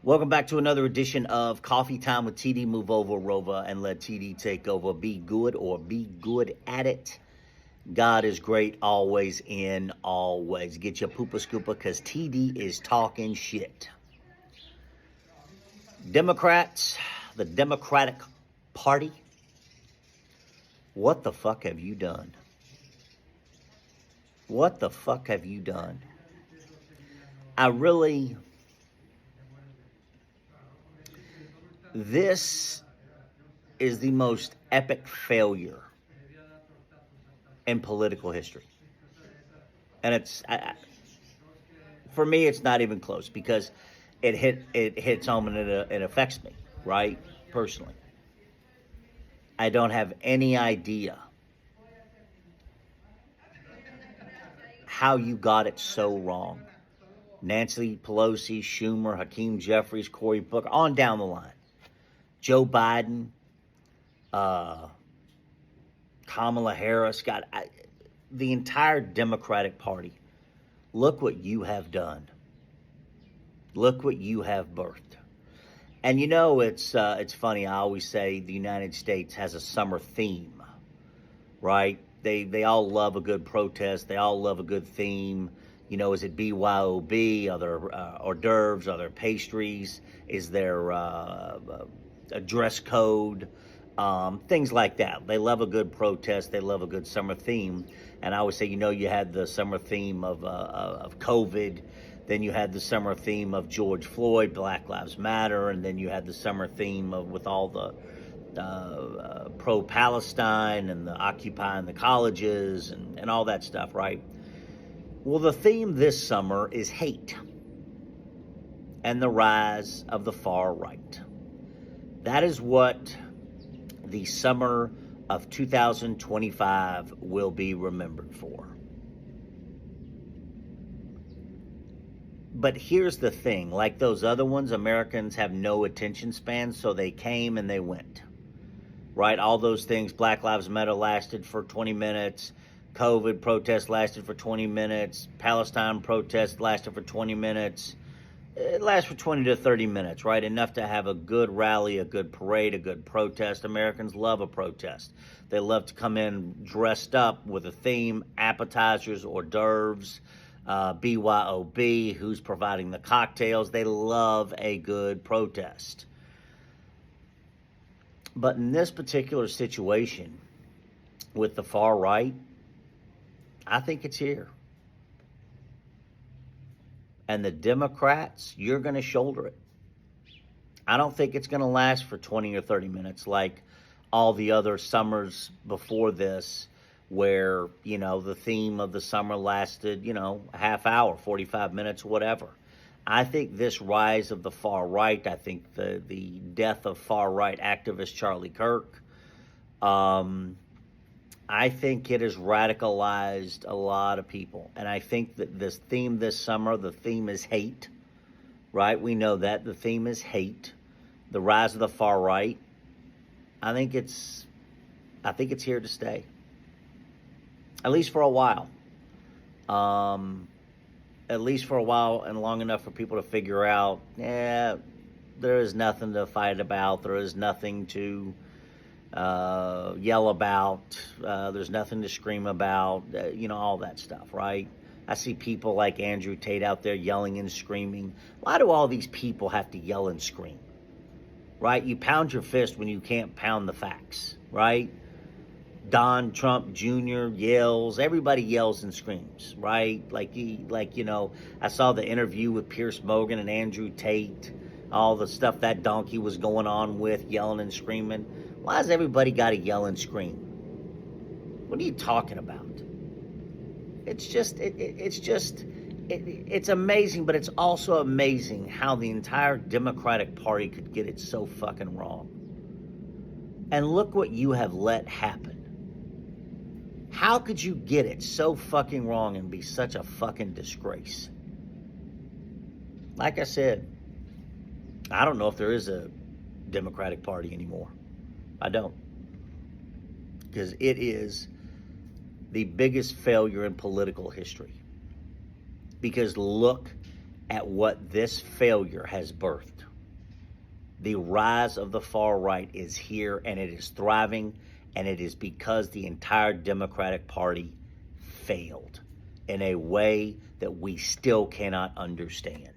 Welcome back to another edition of Coffee Time with TD. Move over, Rover, and let TD take over. Be good or be good at it. God is great always in always. Get your poopa scooper because TD is talking shit. Democrats, the Democratic Party, what the fuck have you done? What the fuck have you done? This is the most epic failure in political history. And for me, it's not even close because it hits home and it affects me, right? Personally. I don't have any idea how you got it so wrong. Nancy Pelosi, Schumer, Hakeem Jeffries, Cory Booker, on down the line. Joe Biden, Kamala Harris, the entire Democratic Party. Look what you have done. Look what you have birthed. And you know, it's funny. I always say the United States has a summer theme, right? They all love a good protest. They all love a good theme. You know, is it BYOB? Are there hors d'oeuvres? Are there pastries? Is there a dress code? Things like that. They love a good protest. They love a good summer theme. And I always say, you know, you had the summer theme of COVID. Then you had the summer theme of George Floyd, Black Lives Matter. And then you had the summer theme with all the pro-Palestine and the occupying the colleges and all that stuff, right? Well, the theme this summer is hate and the rise of the far right. That is what the summer of 2025 will be remembered for. But here's the thing, like those other ones, Americans have no attention span, so they came and they went, right? All those things, Black Lives Matter lasted for 20 minutes, COVID protest lasted for 20 minutes, Palestine protest lasted for 20 minutes. It lasts for 20 to 30 minutes, right? Enough to have a good rally, a good parade, a good protest. Americans love a protest. They love to come in dressed up with a theme, appetizers, hors d'oeuvres, BYOB, who's providing the cocktails. They love a good protest. But in this particular situation with the far right, I think it's here. And the Democrats, you're going to shoulder it. I don't think it's going to last for 20 or 30 minutes like all the other summers before this, where, you know, the theme of the summer lasted, you know, a half hour, 45 minutes, whatever. I think this rise of the far right, I think the death of far right activist Charlie Kirk, I think it has radicalized a lot of people. And I think that this theme this summer, the theme is hate, right? We know that. The theme is hate. The rise of the far right. I think it's here to stay. At least for a while. At least for a while and long enough for people to figure out, there is nothing to fight about. There is nothing to yell about, there's nothing to scream about, you know, all that stuff, right? I see people like Andrew Tate out there yelling and screaming. Why do all these people have to yell and scream, right? You pound your fist when you can't pound the facts, right? Don Trump Jr. yells, everybody yells and screams, right? Like, you know, I saw the interview with Piers Morgan and Andrew Tate, all the stuff that donkey was going on with, yelling and screaming. Why has everybody got to yell and scream? What are you talking about? It's amazing, but it's also amazing how the entire Democratic Party could get it so fucking wrong. And look what you have let happen. How could you get it so fucking wrong and be such a fucking disgrace? Like I said, I don't know if there is a Democratic Party anymore. I don't. Because it is the biggest failure in political history. Because look at what this failure has birthed. The rise of the far right is here, and it is thriving, and it is because the entire Democratic Party failed in a way that we still cannot understand.